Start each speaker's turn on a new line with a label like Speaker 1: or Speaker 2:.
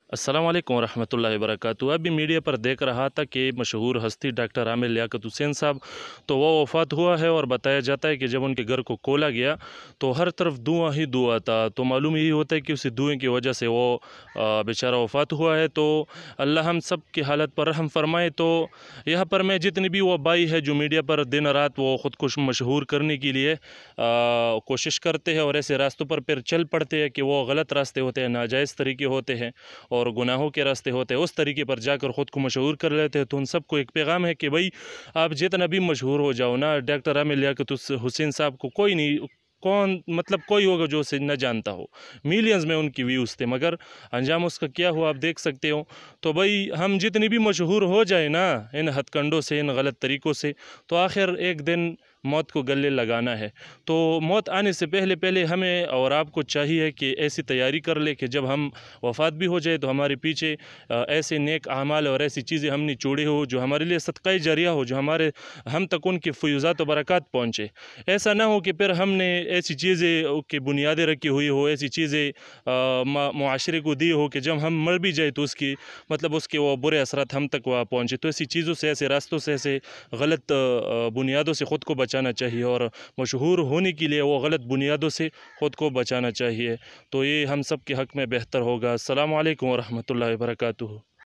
Speaker 1: अस्सलाम वालेकुम रहमतुल्लाहि व बरकातुहू। अभी मीडिया पर देख रहा था कि मशहूर हस्ती डॉक्टर आमिर लियाकत हुसैन साहब तो वो वफ़ात हुआ है और बताया जाता है कि जब उनके घर को खोला गया तो हर तरफ धुआं ही धुआं था। तो मालूम यही होता है कि उसी धुएँ की वजह से वो बेचारा वफ़ात हुआ है। तो अल्लाह हम सब की हालत पर रहम फरमाए। तो यहाँ पर मैं जितनी भी वो भाई है जो मीडिया पर दिन रात वो ख़ुद को मशहूर करने के लिए कोशिश करते हैं और ऐसे रास्तों पर फिर चल पड़ते हैं कि वो गलत रास्ते होते हैं, नाजायज़ तरीके होते हैं और गुनाहों के रास्ते होते हैं, उस तरीके पर जाकर ख़ुद को मशहूर कर लेते हैं। तो उन सबको एक पैगाम है कि भाई आप जितना भी मशहूर हो जाओ ना, डॉक्टर आमिर लियाकत हुसैन साहब को कोई नहीं, कौन मतलब कोई होगा जो उसे न जानता हो। मिलियंस में उनकी व्यूज़ थे, मगर अंजाम उसका क्या हुआ आप देख सकते हो। तो भाई हम जितनी भी मशहूर हो जाए ना इन हथकंडों से, इन गलत तरीक़ों से, तो आखिर एक दिन मौत को गले लगाना है। तो मौत आने से पहले पहले हमें और आपको चाहिए कि ऐसी तैयारी कर ले कि जब हम वफ़ात भी हो जाए तो हमारे पीछे ऐसे नेक आमाल और ऐसी चीज़ें हमने छोड़ी हो जो हमारे लिए सदक़ाए जारिया हो, जो हमारे हम तक उनकी फ़ुयूज़ात व बरक़ात पहुँचे। ऐसा ना हो कि फिर हमने ऐसी चीज़ें की बुनियादें रखी हुई हो, ऐसी चीज़ें मुआशरे को दी हो कि जब हम मर भी जाए तो उसकी मतलब उसके वो बुरे असरात हम तक वहाँ पहुँचे। तो ऐसी चीज़ों से, ऐसे रास्तों से, ऐसे गलत बुनियादों से ख़ुद को बचाना चाहिए और मशहूर होने के लिए वो गलत बुनियादों से ख़ुद को बचाना चाहिए। तो ये हम सब के हक़ में बेहतर होगा। अस्सलामु अलैकुम व रहमतुल्लाहि व बरकातुहू।